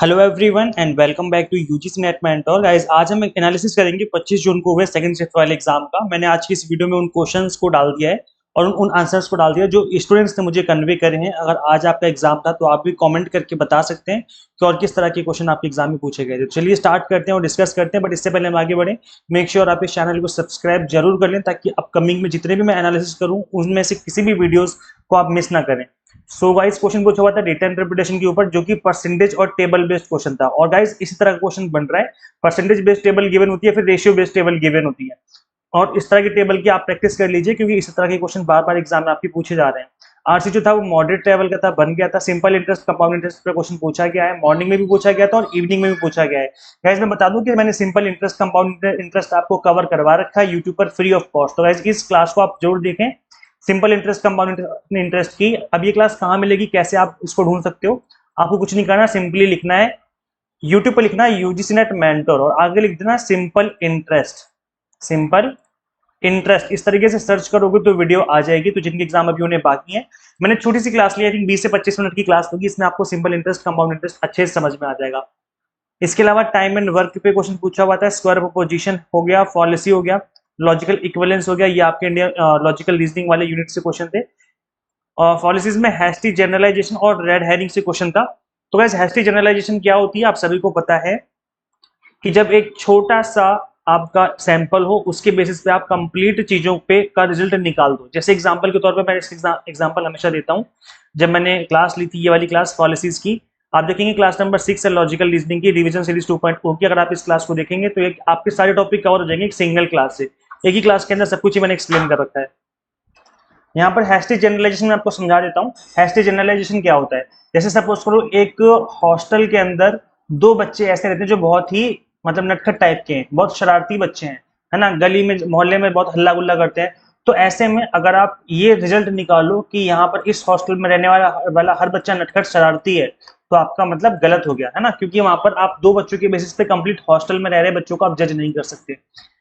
Hello everyone and welcome back to UGC NET mentor guys. आज हम एक analysis करेंगे 25 जून को हुए सेकंड शिफ्ट वाले एग्जाम का। मैंने आज की इस वीडियो में उन क्वेश्चंस को डाल दिया है और उन आंसर्स को डाल दिया जो स्टूडेंट्स ने मुझे कन्वे करे हैं। अगर आज आपका एग्जाम था तो आप भी कमेंट करके बता सकते हैं कि और किस तरह के क्वेश्चन आपके एग्जाम में पूछे गए थे। चलिए स्टार्ट करते हैं और डिस्कस करते हैं, बट इससे पहले हम आगे बढ़े मेक श्योर आप इस चैनल को सब्सक्राइब जरूर कर लें ताकि अपकमिंग में जितने भी मैं एनालिसिस करूँ उनमें से किसी भी वीडियोज को आप मिस ना करें। सो गाइस क्वेश्चन पूछा हुआ था डेटा इंटरप्रिटेशन के ऊपर, जो कि परसेंटेज और टेबल बेस्ड क्वेश्चन था। और गाइस इसी तरह का क्वेश्चन बन रहा है, परसेंटेज बेस्ड टेबल गिवन होती है, फिर रेशियो बेस्ड टेबल गिवन होती है। और इस तरह की टेबल की आप प्रैक्टिस कर लीजिए क्योंकि इस तरह के क्वेश्चन बार बार एग्जाम में आपके पूछे जा रहे हैं। आरसी जो था वो मॉडरेट लेवल का था, बन गया था। सिंपल इंटरेस्ट कंपाउंड इंटरेस्ट पर क्वेश्चन पूछा गया है, मॉर्निंग में भी पूछा गया था और इवनिंग में भी पूछा गया है। गाइस मैं बता दूं कि मैंने सिंपल इंटरेस्ट कंपाउंड इंटरेस्ट आपको कवर करवा रखा है यूट्यूब पर फ्री ऑफ कॉस्ट। तो गाइस इस क्लास को आप जरूर देखें, सिंपल इंटरेस्ट कंपाउंड इंटरेस्ट की। अब ये क्लास कहाँ मिलेगी, कैसे आप इसको ढूंढ सकते हो? आपको कुछ नहीं करना, सिंपली लिखना है यूट्यूब पर, लिखना है यूजीसी नेट मेंटोर और आगे लिख देना सिंपल इंटरेस्ट। सिंपल इंटरेस्ट इस तरीके से सर्च करोगे तो वीडियो आ जाएगी। तो जिनके एग्जाम अभी उन्हें बाकी है, मैंने छोटी सी क्लास ली, आई थिंक 20 से 25 मिनट की क्लास होगी, इसमें आपको सिंपल इंटरेस्ट कंपाउंड इंटरेस्ट अच्छे से समझ में आ जाएगा। इसके अलावा टाइम एंड वर्क पे क्वेश्चन पूछा हुआ था, स्क्वायर प्रोपोजिशन हो गया, फॉलिसी हो गया, लॉजिकल इक्विवेलेंस हो गया। ये आपके इंडियन लॉजिकल रीजनिंग वाले यूनिट से क्वेश्चन थे। और पॉलिसीज में हैस्टी जनरलाइजेशन और रेड हेरिंग से क्वेश्चन था। तो गाइस हैस्टी जनरलाइजेशन क्या होती है आप सभी को पता है कि जब एक छोटा सा आपका सैंपल हो उसके बेसिस पे आप कंप्लीट चीजों पे का रिजल्ट निकाल दो। जैसे एग्जांपल के तौर पे मैं एग्जांपल हमेशा देता हूं। जब मैंने क्लास ली थी ये वाली क्लास पॉलिसीज की, आप देखेंगे क्लास नंबर 6 है लॉजिकल रीजनिंग की, रिवीजन सीरीज 2.0 की। अगर आप इस क्लास को देखेंगे तो एक आपके सारे टॉपिक कवर हो जाएंगे एक सिंगल क्लास से। एक ही क्लास के अंदर सब कुछ ही मैंने एक्सप्लेन कर रखा है। यहाँ पर हैस्टी जनरलाइजेशन में आपको समझा देता हूँ। हैस्टी जनरलाइजेशन क्या होता है, जैसे सपोज करो एक हॉस्टल के अंदर दो बच्चे ऐसे रहते हैं जो बहुत ही मतलब नटखट टाइप के हैं, बहुत शरारती बच्चे हैं, है ना, गली में मोहल्ले में बहुत हल्ला गुल्ला करते हैं। तो ऐसे में अगर आप ये रिजल्ट निकालो कि यहाँ पर इस हॉस्टल में रहने वाला हर बच्चा नटखट शरारती है, तो आपका मतलब गलत हो गया, है ना, क्योंकि वहां पर आप दो बच्चों के बेसिस पे कंप्लीट हॉस्टल में रह रहे बच्चों को आप जज नहीं कर सकते।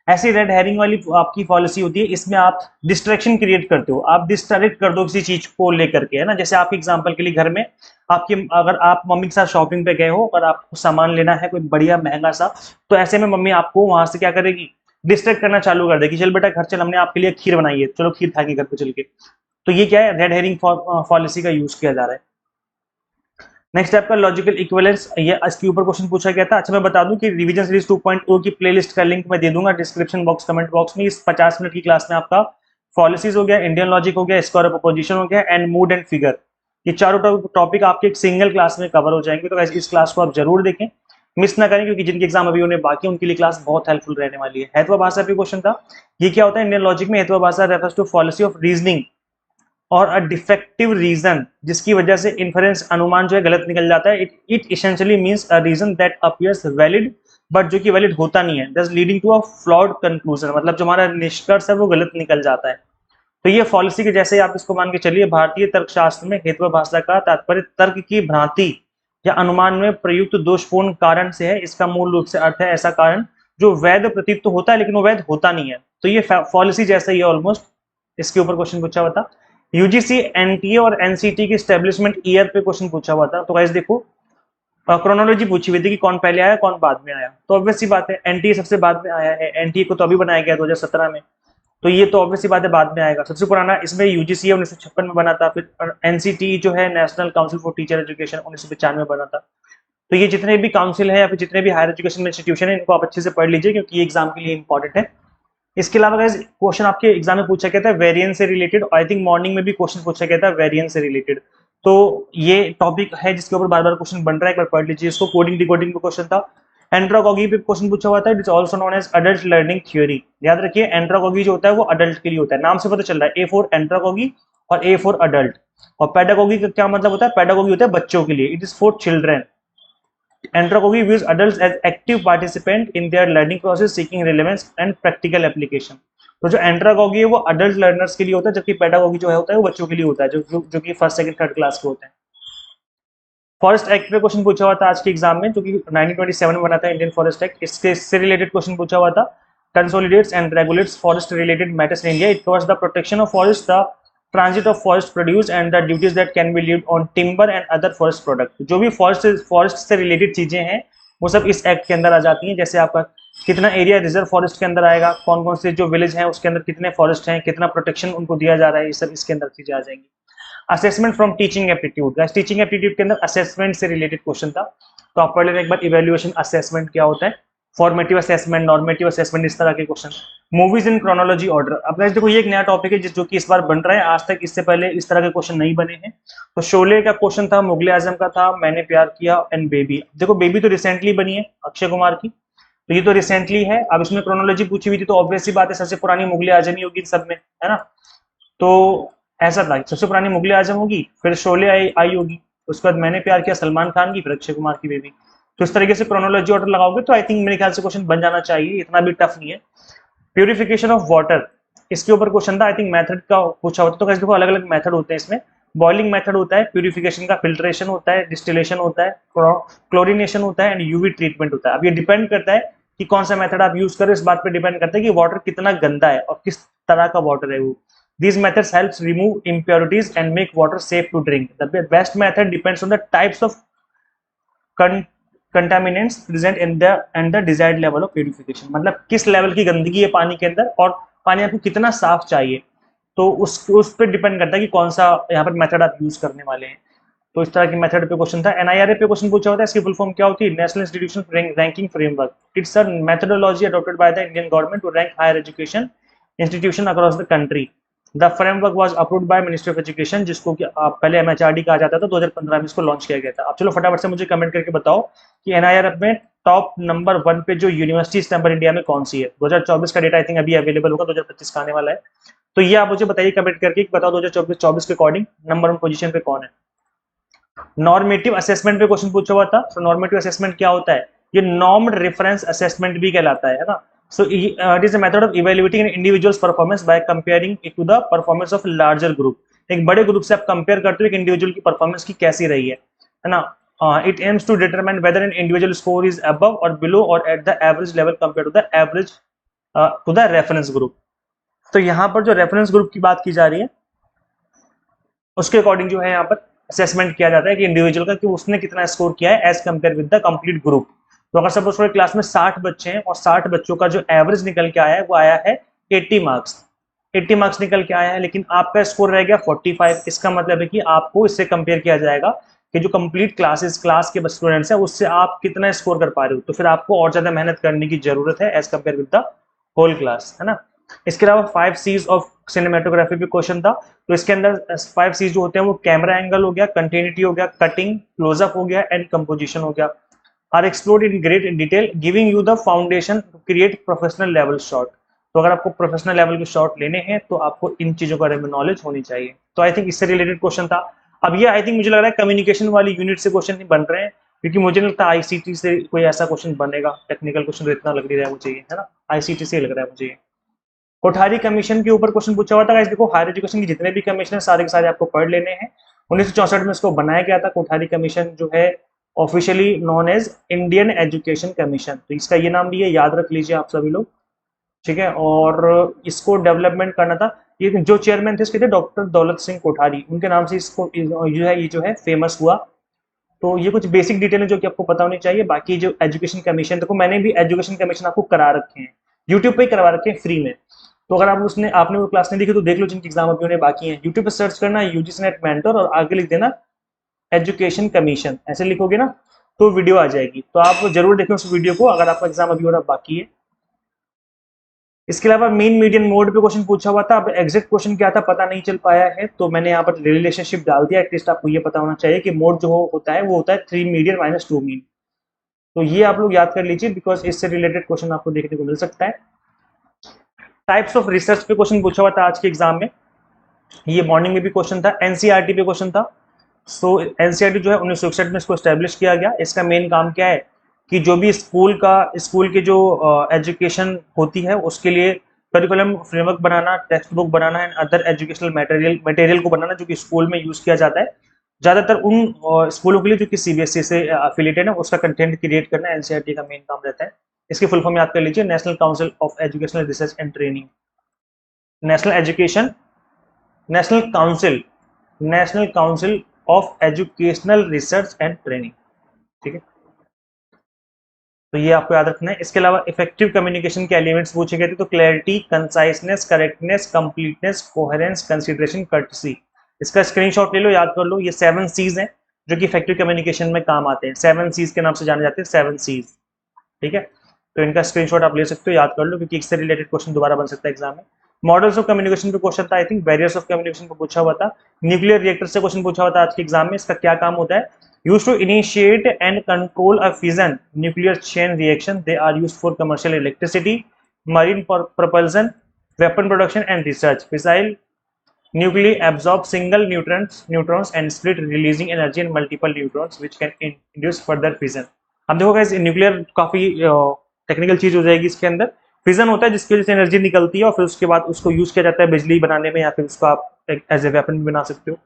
ऐसी रेड हेरिंग वाली आपकी पॉलिसी होती है, इसमें आप डिस्ट्रैक्शन क्रिएट करते हो, आप डिस्ट्रैक्ट कर दो किसी चीज को लेकर के, है ना। जैसे आपके एग्जांपल के लिए घर में आपकी अगर आप मम्मी के साथ शॉपिंग पे गए हो और आपको सामान लेना है कोई बढ़िया महंगा सा, तो ऐसे में मम्मी आपको वहां से क्या करेगी, डिस्ट्रैक्ट करना चालू कर देगी। चल बेटा घर चल, हमने आपके लिए खीर बनाई है, चलो खीर खा के घर पे चल के। तो ये क्या है, रेड हेरिंग पॉलिसी का यूज किया जा रहा है। नेक्स्ट आपका लॉजिकल इक्विवेलेंस, ये इसके ऊपर क्वेश्चन पूछा गया था। अच्छा मैं बता दूं कि रिवीजन सीरीज 2.0 की प्लेलिस्ट का लिंक मैं दे दूंगा डिस्क्रिप्शन बॉक्स कमेंट बॉक्स में। इस 50 मिनट की क्लास में आपका पॉलिसीज हो गया, इंडियन लॉजिक हो गया, स्क्वायर प्रोपोजिशन हो गया एंड मूड एंड फिगर, ये चारों टॉपिक आपके एक सिंगल क्लास में कवर हो जाएंगे। तो इस क्लास को आप जरूर देखें, मिस ना करें, क्योंकि जिनके एग्जाम अभी उन्हें बाकी उनके लिए क्लास बहुत हेल्पफुल रहने वाली है। हेतुआ भाषा पे क्वेश्चन था, ये क्या होता है इंडियन लॉजिक में, हेतुआ भाषा refers to policy of reasoning और अ डिफेक्टिव रीजन, जिसकी वजह से इन्फरेंस अनुमान जो है गलत निकल जाता है। It essentially means a reason that appears valid but जो कि वैलिड होता नहीं है, thus leading to a flawed conclusion, मतलब जो हमारा निष्कर्ष है वो गलत निकल जाता है। तो ये पॉलिसी के जैसे ही आप इसको मान के चलिए, भारतीय तर्कशास्त्र में हेतु भाषा का तात्पर्य तर्क की भ्रांति या अनुमान में प्रयुक्त दोषपूर्ण कारण से है। इसका मूल रूप से अर्थ है ऐसा कारण जो वैध प्रतीत तो होता है लेकिन वो वैध होता नहीं है। तो ये पॉलिसी जैसा ही है ऑलमोस्ट। इसके ऊपर क्वेश्चन पूछा हुआ था। यूजीसी एनटीए और एनसीटी की स्टैब्लिशमेंट ईयर पे क्वेश्चन पूछा हुआ था। तो गाइस देखो क्रोनोलॉजी पूछी हुई थी कि कौन पहले आया कौन बाद में आया। तो ऑब्वियस सी बात है एनटीए सबसे बाद में आया है, एनटीए को तो अभी बनाया गया 2017 में, तो ये तो ऑब्वियस सी बात है बाद में आएगा। सबसे पुराना इसमें यूजीसी 1956 में बना था, फिर एनसीटी जो है national council for teacher education 1995 में बना था। तो ये जितने भी काउंसिल है या फिर जितने भी हायर एजुकेशन इंस्टीट्यूशन है इनको आप अच्छे से पढ़ लीजिए क्योंकि ये एग्जाम के लिए इंपॉर्टेंट है। इसके अलावा गाइस क्वेश्चन आपके एग्जाम में पूछा गया था वेरिएंस से रिलेटेड, आई थिंक मॉर्निंग में भी क्वेश्चन पूछा गया था वेरिएंस से रिलेटेड। तो ये टॉपिक है जिसके ऊपर बार बार क्वेश्चन बन रहा है, एक बार पढ़ लीजिए इसको। कोडिंग डिकोडिंग पे क्वेश्चन था। एंड्रोगॉगी पे क्वेश्चन पूछा हुआ था, it is also known as adult learning theory. याद रखिए एंड्रोगॉगी जो होता है वो अडल्ट के लिए होता है, नाम से पता चल रहा है, ए फॉर एंड्रोगॉगी और ए फॉर अडल्ट। और पेडागॉगी का क्या मतलब होता है, पेडागॉगी होता है बच्चों के लिए, it is for children. Andragogy views adults as active participant in their learning process, seeking relevance and practical application। तो जो एंड्रागॉगी है वो अडल्ट लर्नर्स के लिए होता है, जबकि पेडागॉगी जो है होता है वो बच्चों के लिए होता है, जो कि फर्स्ट सेकंड थर्ड क्लास के होते हैं। फॉरेस्ट एक्ट पे क्वेश्चन पूछा हुआ था आज के एग्जाम में, जो कि 1927 में बना था इंडियन फॉरेस्ट एक्ट। इससे रिलेटेड क्वेश्चन पूछा हुआ था, consolidates and regulates forest related matters in India, it covers the protection of forest, the transit of forest produce and the duties that can be levied on timber and other forest product. जो भी forest से related चीजें हैं वो सब इस act के अंदर आ जाती हैं। जैसे आपका कितना एरिया रिजर्व फॉरेस्ट के अंदर आएगा, कौन कौन से जो विलेज हैं उसके अंदर कितने फॉरेस्ट हैं, कितना प्रोटेक्शन उनको दिया जा रहा है, ये सब इसके अंदर चीजें आ जाएंगी। Assessment from teaching aptitude, teaching aptitude के अंदर असेसमेंट से रिलेटेड क्वेश्चन था, तो आप पढ़ लेना एक बार इवेल्युएशन असेसमेंट क्या होता है, फॉर्मेटिव असेसमेंट, नॉर्मेटिव असेसमेंट, इस तरह के क्वेश्चन। मूवीज इन क्रोनोलॉजी ऑर्डर, अब गाइस देखो ये एक नया टॉपिक है जो कि इस बार बन रहा है, आज तक इससे पहले इस तरह के क्वेश्चन नहीं बने हैं। तो शोले का क्वेश्चन था, मुगले आजम का था, मैंने प्यार किया एंड बेबी। देखो बेबी तो रिसेंटली बनी है अक्षय कुमार की, तो ये तो रिसेंटली है। अब इसमें क्रोनोलॉजी पूछी हुई थी तो ऑब्वियस सी बात है सबसे पुरानी मुगले आजम ही होगी इन सब में, है ना। तो ऐसा था, सबसे पुरानी मुगले आजम होगी, फिर शोले आई होगी, उसके बाद मैंने प्यार किया सलमान खान की, फिर अक्षय कुमार की बेबी। तो इस तरीके से क्रोनोलॉजी ऑर्डर लगाओगे तो आई थिंक मेरे ख्याल से क्वेश्चन बन जाना चाहिए, इतना भी टफ नहीं है। प्यूरिफिकेशन ऑफ वाटर, इसके ऊपर क्वेश्चन था, आई थिंक मेथड का पूछा होता। तो कैसे देखो अलग अलग मेथड होते हैं इसमें, बॉइलिंग मेथड होता है प्यूरिफिकेशन का, फिल्ट्रेशन होता है, डिस्टिलेशन होता है, क्लोरिनेशन होता है एंड यूवी ट्रीटमेंट होता है। अब ये डिपेंड करता है कि कौन सा मेथड आप यूज करें, इस बात पे डिपेंड करता है कि वाटर कितना गंदा है और किस तरह का वाटर है वो। These methods helps remove impurities and make water safe to drink. The best method depends on the types of contaminants present in the and the desired level of purification. मतलब किस लेवल की गंदगी है पानी के अंदर और पानी आपको कितना साफ चाहिए, तो उस पर डिपेंड करता है कि कौन सा यहाँ पर मेथड आप यूज करने वाले हैं। तो इस तरह की मेथड पे क्वेश्चन था। एनआईआरए पे क्वेश्चन पूछा होता है, इसकी फुल फॉर्म क्या होती है, national institution ranking framework. It's a methodology adopted by the Indian government to rank higher education institution across the country. The framework was approved by ministry of education, जिसको कि पहले एमएचआरडी कहा जाता था, 2015 में इसको लॉन्च किया गया था। अब चलो फटाफट से मुझे कमेंट करके बताओ कि एनआईआरएफ में टॉप नंबर 1 पे जो यूनिवर्सिटी नंबर इंडिया में कौन सी है। 2024 का डेटा आई थिंक अभी अवेलेबल होगा, 2025 का आने वाला है। तो ये आप मुझे बताइए कमेंट करके, बताओ 2024 के अकॉर्डिंग नंबर 1 पोजीशन पे कौन है। नॉर्मेटिव असेसमेंट पे क्वेश्चन पूछा हुआ था। तो नॉर्मेटिव असेसमेंट क्या होता है, ये नॉर्म्ड रेफरेंस असेसमेंट भी कहलाता है ना। So it is a method of evaluating an individual's performance by comparing it to the performance of larger group. एक बड़े ग्रुप से आप कंपेयर करते हो एक इंडिविजुअल की परफॉर्मेंस की कैसी रही है ना। It aims to determine whether an individual score is above or below or at the average level compared to the average to the reference group. तो यहाँ पर जो रेफरेंस ग्रुप की बात की जा रही है उसके अकॉर्डिंग जो है यहाँ पर असेसमेंट किया जाता है कि इंडिविजुअल का कि उसने कितना स्कोर किया है as compare with the complete group. तो अगर सपोज कोई क्लास में 60 बच्चे हैं और 60 बच्चों का जो एवरेज निकल के आया है वो आया है 80 मार्क्स, 80 मार्क्स निकल के आया है, लेकिन आपका स्कोर रह गया 45। इसका मतलब है कि आपको इससे कंपेयर किया जाएगा कि जो कंप्लीट क्लास के स्टूडेंट्स हैं उससे आप कितना स्कोर कर पा रहे हो। तो फिर आपको और ज्यादा मेहनत करने की जरूरत है as compare with the whole class, है ना। इसके अलावा 5 C's ऑफ सिनेमेटोग्राफी पे क्वेश्चन था। तो इसके अंदर 5 C's जो होते हैं वो कैमरा एंगल हो गया, कंटिन्यूटी हो गया, कटिंग, क्लोजअप हो गया एंड कंपोजिशन हो गया। Are explored in great detail giving you the foundation to create professional level shot. तो अगर आपको प्रोफेशनल लेवल के शॉट लेने हैं तो आपको इन चीजों के बारे में नॉलेज होनी चाहिए। तो आई थिंक इससे रिलेटेड क्वेश्चन था। अब ये आई थिंक मुझे लग रहा है कम्युनिकेशन वाली यूनिट से क्वेश्चन नहीं बन रहे हैं, क्योंकि मुझे नहीं लगता आईसीटी से कोई ऐसा क्वेश्चन बनेगा। टेक्निकल क्वेश्चन तो इतना लग नहीं रहा है मुझे, है ना, आईसीटी से लग रहा है मुझे। कोठारी कमीशन के ऊपर क्वेश्चन पूछा हुआ था। गाइस देखो हायर एजुकेशन के जितने भी कमीशन है सारे के सारे आपको पढ़ लेने हैं। 1964 में इसको बनाया गया था। कोठारी कमीशन जो है officially known as Indian education commission, तो इसका ये नाम भी है, याद रख लीजिए आप सभी लोग, ठीक है। और इसको डेवलपमेंट करना था, ये जो चेयरमैन थे इसके थे डॉक्टर दौलत सिंह कोठारी, उनके नाम से इसको जो है फेमस हुआ। तो ये कुछ बेसिक डिटेल है जो कि आपको पता होनी चाहिए। बाकी जो एजुकेशन कमीशन, देखो मैंने भी एजुकेशन कमीशन आपको करा रखे हैं, यूट्यूब पे ही करवा रखे हैं फ्री में। तो अगर आपने वो क्लास नहीं देखी तो देख लो, जिनके एग्जाम अभी होने बाकी हैं। यूट्यूब पे सर्च करना यूजीसी नेट मेंटर और आगे लिख देना एजुकेशन कमीशन, ऐसे लिखोगे ना तो वीडियो आ जाएगी। तो आप जरूर देखें उस वीडियो को अगर आपका एग्जाम अभी हो रहा बाकी है। इसके अलावा मेन मीडियन मोड पे क्वेश्चन पूछा हुआ था। अब एग्जैक्ट क्वेश्चन क्या था पता नहीं चल पाया है, तो मैंने यहाँ पर रिलेशनशिप डाल दिया। एटलीस्ट आपको ये पता होना चाहिए कि मोड जो होता है वो होता है 3 मीडियन माइनस 2 मीन। तो ये आप लोग याद कर लीजिए, बिकॉज इससे रिलेटेड क्वेश्चन आपको देखने को मिल सकता है। टाइप्स ऑफ रिसर्च पे क्वेश्चन पूछा हुआ था आज के एग्जाम में, ये मॉर्निंग में भी क्वेश्चन था। एनसीईआरटी पे क्वेश्चन था। सो एनसीईआरटी जो है 1961 में इसको एस्टेब्लिश किया गया। इसका मेन काम क्या है कि जो भी स्कूल के जो एजुकेशन होती है उसके लिए curriculum framework banana, text book banana and other educational material को बनाना जो कि स्कूल में यूज किया जाता है। ज्यादातर उन स्कूलों के लिए जो कि सीबीएसई से एफिलिएटेड है उसका कंटेंट क्रिएट करना एनसीईआरटी का मेन काम रहता है। इसकी फुल फॉर्म याद कर लीजिए, national council of educational research and training. National education national council, national council of educational research and training, ठीक है। तो ये आपको याद रखना है। इसके अलावा इफेक्टिव कम्युनिकेशन के एलिमेंट्स पूछे गए थे, तो clarity, conciseness, correctness, completeness, coherence, consideration, courtesy. इसका स्क्रीनशॉट ले लो, याद कर लो। ये 7 सीज हैं जो कि इफेक्टिव कम्युनिकेशन में काम आते हैं। 7 सीज के नाम से जाने जाते हैं, 7 सीज, ठीक है। तो इनका स्क्रीनशॉट आप ले सकते हो, याद कर लो, क्योंकि इससे रिलेटेड क्वेश्चन दोबारा बन सकता है एग्जाम में। मॉडल्स ऑफ कम्युनिकेशन पे क्वेश्चन था, I think barriers of communication को पूछा हुआ था। न्यूक्लियर रिएक्टर से क्वेश्चन पूछा हुआ था आज के एग्जाम में। इसका क्या काम होता है? Used to initiate and control a fission nuclear chain reaction. They are used for commercial electricity, marine propulsion, weapon production, and research. Fissile nuclei absorb single neutrons and split, releasing energy in multiple neutrons, which can induce further fission. अब देखो guys, nuclear काफी technical चीज हो जाएगी। इसके अंदर fission होता है जिसकी वजह से एनर्जी निकलती है और फिर उसके बाद उसको यूज किया जाता है बिजली बनाने में, या फिर उसको आप एज ए वेपन भी बना सकते हो।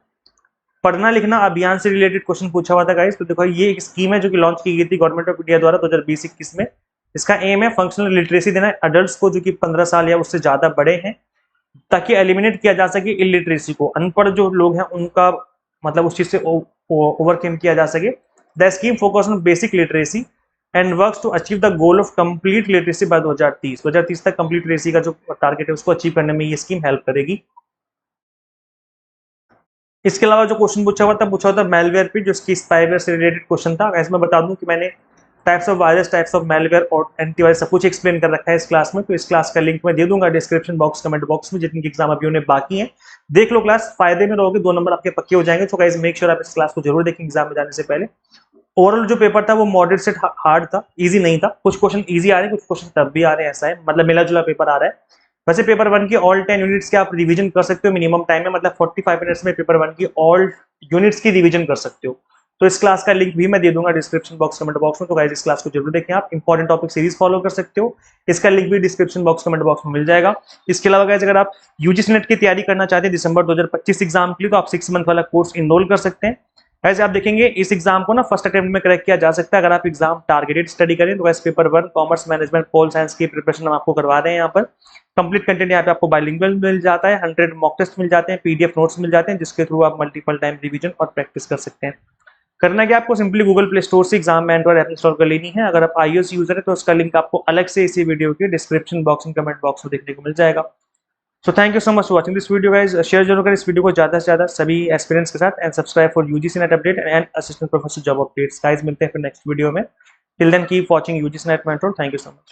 पढ़ना लिखना अभियान से रिलेटेड क्वेश्चन पूछा हुआ था गाइस। तो देखो ये एक स्कीम है जो कि लॉन्च की गई थी गवर्नमेंट ऑफ इंडिया द्वारा 2020-21 में। इसका एम है फंक्शनल लिटरेसी देना है अडल्ट्स को जो कि 15 साल या उससे ज्यादा बड़े हैं, ताकि एलिमिनेट किया जा सके इलिटरेसी को। अनपढ़ जो लोग हैं उनका मतलब उस चीज से ओवरकम किया जा सके। The scheme focus on basic literacy and works to achieve the goal of complete literacy by 2030 तक कंप्लीट लिटरेसी का जो टारगेट है उसको अचीव करने में ये स्कीम हेल्प करेगी। इसके अलावा जो क्वेश्चन पूछा हुआ था मेलवेयर पे, जो इसकी स्पाईवेयर से रिलेटेड क्वेश्चन था। ऐसे मैं बता दूं कि मैंने types of virus, types of malware और एंटीवायरस सब कुछ एक्सप्लेन कर रखा है इस क्लास में। तो इस क्लास का लिंक मैं दे दूंगा डिस्क्रिप्शन बॉक्स, कमेंट बॉक्स में। जितने एग्जाम अभी उन्हें बाकी है देख लो क्लास, फायदे में रहोगे, 2 नंबर आपके पक्के हो जाएंगे। तो गाइस मेक श्योर आप इस क्लास को जरूर देखें एग्जाम में जाने से पहले। ओवरऑल जो पेपर था वो मॉडरेट से हार्ड था, इजी नहीं था। कुछ क्वेश्चन इजी आ रहे हैं, कुछ क्वेश्चन टफ भी आ रहे हैं, ऐसा है, मतलब मिला जुला पेपर आ रहा है। वैसे पेपर 1 की ऑल 10 यूनिट्स के आप रिवीजन कर सकते हो मिनिमम टाइम में, मतलब 45 मिनट्स में पेपर 1 की ऑल यूनिट्स की रिवीजन कर सकते हो। तो इस क्लास का लिंक भी मैं दे दूंगा डिस्क्रिप्शन बॉक्स, कमेंट बॉक्स में। तो गाइस इस क्लास को जरूर देखें, आप इंपॉर्टेंट टॉपिक सीरीज फॉलो कर सकते हो। इसका लिंक भी डिस्क्रिप्शन बॉक्स, कमेंट बॉक्स में मिल जाएगा। इसके अलावा गाइस अगर आप यूजीसी नेट की तैयारी करना चाहते हैं दिसंबर 2025 एग्जाम के लिए, तो आप 6 मंथ वाला कोर्स इनरोल कर सकते हैं। वैसे आप देखेंगे इस एग्जाम को ना फर्स्ट अटेम्प्ट में क्रैक किया जा सकता है अगर आप एग्जाम टारगेटेड स्टडी करें। तो वैसे paper 1 commerce management pol science की प्रिपरेशन हम आपको करवा रहे हैं यहाँ पर। कंप्लीट कंटेंट यहाँ पे आपको बाइलिंगुअल मिल जाता है, 100 मॉक टेस्ट मिल जाते हैं, पीडीएफ नोट्स मिल जाते हैं, जिसके थ्रू आप मल्टीपल टाइम रिवीजन और प्रैक्टिस कर सकते हैं। करना क्या आपको, सिंपली गूगल प्ले स्टोर से एग्जाम एंड्रॉइड ऐप इंस्टॉल कर लेनी है। अगर आप iOS यूजर है तो उसका लिंक आपको अलग से इसी वीडियो के description box and comment box में देखने को मिल जाएगा। So thank you so much for watching this video guys. Share जरूर करें इस वीडियो को ज्यादा से ज्यादा सभी एस्पिरेंट्स के साथ, and subscribe for UGC NET update and assistant professor job updates. Guys मिलते हैं फिर नेक्स्ट वीडियो में। Till then keep watching UGC NET mentor. Thank you so much.